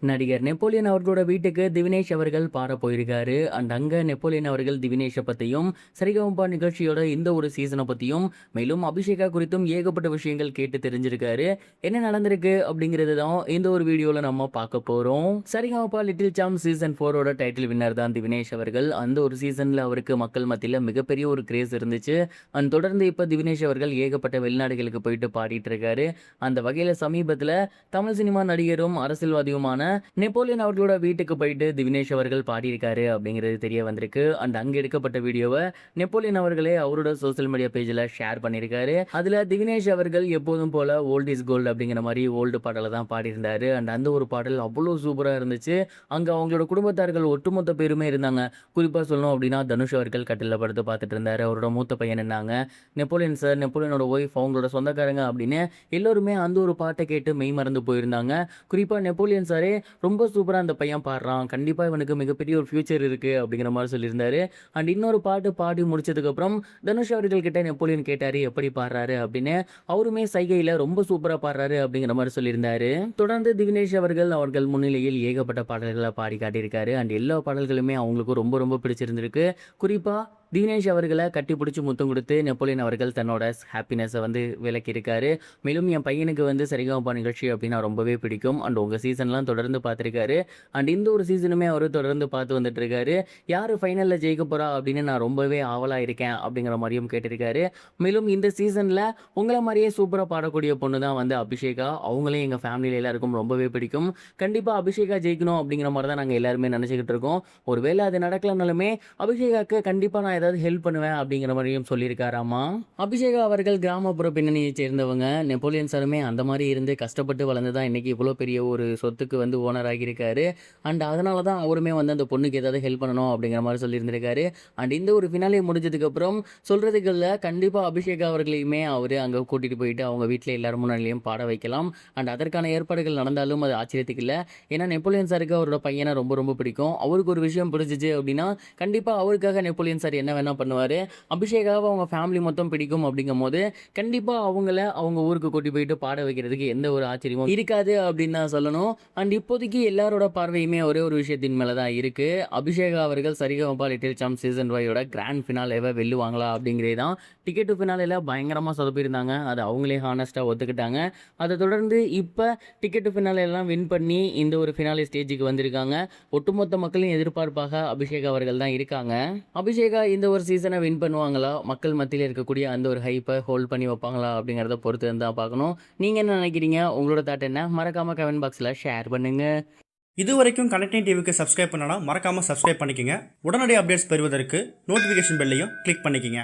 நடிகர் நெப்போலியன் அவர்களோட வீட்டுக்கு திவினேஷ் அவர்கள் பாட போயிருக்காரு. அங்க நெப்போலியன் அவர்கள் திவினேஷை பத்தியும், சரிகமபா நிகழ்ச்சியோட இந்த ஒரு சீசனை பத்தியும், மேலும் அபிஷேகா குறித்தும் ஏகப்பட்ட விஷயங்கள் கேட்டு தெரிஞ்சிருக்காரு. என்ன நடந்திருக்கு அப்படிங்கிறது தான் இந்த ஒரு வீடியோல நம்ம பார்க்க போறோம். சரிகமபா லிட்டில் சாம் சீசன் 4ஓட டைட்டில் வின்னர் தான் திவினேஷ் அவர்கள். அந்த ஒரு சீசன்ல அவருக்கு மக்கள் மத்தியில மிகப்பெரிய ஒரு கிரேஸ் இருந்துச்சு. தொடர்ந்து இப்ப திவினேஷ் அவர்கள் ஏகப்பட்ட வெளிநாடுகளுக்கு போயிட்டு பாடிட்டு இருக்காரு. அந்த வகையில சமீபத்துல தமிழ் சினிமா நடிகரும் அரசியல்வாதியுமான நெப்போலியன் அவர்களோட வீட்டுக்கு போயிட்டு திவினேஷ் அவர்கள் பாடியிருக்காரு அப்படிங்கிறது தெரிய வந்திருக்கு. அங்க எடுக்கப்பட்ட வீடியோவை நெப்போலியன் அவர்களே அவரோட சோசியல் மீடியா பேஜில் ஷேர் பண்ணியிருக்காரு. அதுல திவினேஷ் அவர்கள் எப்போதும் போல ஓல்ட் இஸ் கோல்டு அப்படிங்கிற மாதிரி ஓல்டு பாடலை தான் பாடியிருந்தாரு. அந்த ஒரு பாடல் அவ்வளோ சூப்பராக இருந்துச்சு. அங்க அவங்களோட குடும்பத்தார்கள் ஒட்டுமொத்த பேருமே இருந்தாங்க. குறிப்பா சொல்லணும் அப்படின்னா தனுஷ் அவர்கள் கட்டில படுத்து பார்த்துட்டு இருந்தாரு. அவரோட மூத்த பையன் இருந்தாங்க. நெப்போலியன் சார், நெப்போலியனோட ஒய்ஃப், அவங்களோட சொந்தக்காரங்க அப்படின்னு எல்லோருமே அந்த ஒரு பாட்டை கேட்டு மெய் மறந்து போயிருந்தாங்க. குறிப்பா நெப்போலியன் சாரே ரொம்ப சூப்பரா அந்த பையன் பாடுறான், கண்டிப்பா இவனுக்கு மிகப்பெரிய ஒரு ஃபியூச்சர் இருக்கு அப்படிங்கிற மாதிரி சொல்லியிருந்தாரு. இன்னொரு பாட்டு பாடி முடிச்சதுக்கு அப்புறம் தனுஷ் அவர்கள் கிட்ட நெப்போலியன் கேட்டாரு எப்படி பாடுறாரு அப்படின்னு. அவருமே சைகையில ரொம்ப சூப்பரா பாடுறாரு அப்படிங்கிற மாதிரி சொல்லியிருந்தாரு. தொடர்ந்து திவினேஷ் அவர்கள் முன்னிலையில் ஏகப்பட்ட பாடல்களை பாடி காட்டியிருக்காரு. எல்லா பாடல்களுமே அவங்களுக்கு ரொம்ப ரொம்ப பிடிச்சிருந்திருக்கு. குறிப்பா தினேஷ் அவர்களை கட்டி பிடிச்சி முத்தம் கொடுத்து நெப்போலியன் அவர்கள் தன்னோட ஹாப்பினஸை விளக்கியிருக்காரு. மேலும் என் பையனுக்கு சரிகமபா நிகழ்ச்சி அப்படின்னா ரொம்பவே பிடிக்கும். உங்கள் சீசன்லாம் தொடர்ந்து பார்த்துருக்காரு. இந்த ஒரு சீசனுமே அவர் தொடர்ந்து பார்த்து வந்துட்டு இருக்காரு. யார் ஃபைனலில் ஜெயிக்க போகிறா அப்படின்னு நான் ரொம்பவே ஆவலாக இருக்கேன் அப்படிங்கிற மாதிரியும் கேட்டிருக்காரு. மேலும் இந்த சீசனில் உங்களை மாதிரியே சூப்பராக பாடக்கூடிய பொண்ணு தான் அபிஷேகா. அவங்களையும் எங்கள் ஃபேமிலியில் எல்லாருக்கும் ரொம்பவே பிடிக்கும். கண்டிப்பாக அபிஷேகா ஜெயிக்கணும் அப்படிங்கிற மாதிரி தான் நாங்கள் எல்லாருமே நினச்சிக்கிட்டு இருக்கோம். ஒருவேளை அது நடக்கலனாலுமே அபிஷேகாவுக்கு கண்டிப்பாக நான் ஏதாவது ஹெல்ப் பண்ணுவேன் அப்படிங்கிற மாதிரியும் சொல்லியிருக்காராமா. அபிஷேகா அவர்கள் கிராமப்புற பின்னணியை சேர்ந்தவங்க. நெப்போலியன் சாருமே அந்த மாதிரி இருந்து கஷ்டப்பட்டு வளர்ந்து தான் இன்னைக்கு இவ்வளோ பெரிய ஒரு சொத்துக்கு ஓனர் ஆகியிருக்காரு. அதனால தான் அவருமே அந்த பொண்ணுக்கு ஏதாவது ஹெல்ப் பண்ணணும் அப்படிங்கிற மாதிரி சொல்லியிருந்திருக்காரு. இந்த ஒரு ஃபினாலே முடிஞ்சதுக்கப்புறம் சொல்கிறதுக்குள்ள கண்டிப்பாக அபிஷேகா அவர்களையுமே அவர் அங்கே கூட்டிகிட்டு போயிட்டு அவங்க வீட்டில் எல்லாரும் முன்னாடியும் பாட வைக்கலாம். அதற்கான ஏற்பாடுகள் நடந்தாலும் அது ஆச்சரியத்துக்கு இல்லை. ஏன்னா நெப்போலியன் சாருக்கு அவரோட பையனை ரொம்ப ரொம்ப பிடிக்கும். அவருக்கு ஒரு விஷயம் பிடிச்சிச்சு அப்படின்னா கண்டிப்பாக அவருக்காக நெப்போலியன் சார் என்ன வேணா பண்ணுவார். அபிஷேகாவை அவங்க ஃபேமிலி மொத்தம் பிடிக்கும் அப்படிங்கும் போது கண்டிப்பாக அவங்கள அவங்க ஊருக்கு கூட்டி போயிட்டு பாட வைக்கிறதுக்கு எந்த ஒரு ஆச்சரியமும் இருக்காது அப்படின்னு தான் சொல்லணும். இப்போதைக்கு எல்லாரோட பார்வையுமே ஒரே ஒரு விஷயத்தின் மேலே தான் இருக்கு. அபிஷேகா அவர்கள் சரிகமபா லிட்டில் சாம் சீசன் 5ஓட கிராண்ட் ஃபினாலேவை வெல்லுவாங்களா அப்படிங்கிறது தான். டிக்கெட் டு ஃபினாலேல பயங்கரமாக சொதப்பியிருந்தாங்க. அது அவங்களே ஹானஸ்ட்டாக ஒத்துக்கிட்டாங்க. அதை தொடர்ந்து இப்போ டிக்கெட் டு ஃபினாலேலாம் வின் பண்ணி இந்த ஒரு ஃபினாலே ஸ்டேஜுக்கு வந்திருக்காங்க. ஒட்டுமொத்த மக்களின் எதிர்பார்ப்பாக அபிஷேகா அவர்கள் தான் இருக்காங்க. அபிஷேகா இந்த ஒரு சீசனை வின் பண்ணுவாங்களா, மக்கள் மத்தியில் இருக்கக்கூடிய அந்த ஒரு ஹைப்பை ஹோல்ட் பண்ணி வைப்பாங்களா அப்படிங்கிறத பொறுத்து தான் பார்க்கணும். நீங்கள் என்ன நினைக்கிறீங்க? உங்களோட தாட் என்ன? மறக்காமல் கமெண்ட் பாக்ஸில் ஷேர் பண்ணுங்கள். இது வரைக்கும் கனெக்டிங் டிவிக்கு சப்ஸ்கிரைப் பண்ணனா மறக்காமல் சப்ஸ்கிரைப் பண்ணிக்கங்க. உடனடி அப்டேட்ஸ் பெறுவதற்கு நோட்டிஃபிகேஷன் பெல்லையும் கிளிக் பண்ணிக்கங்க.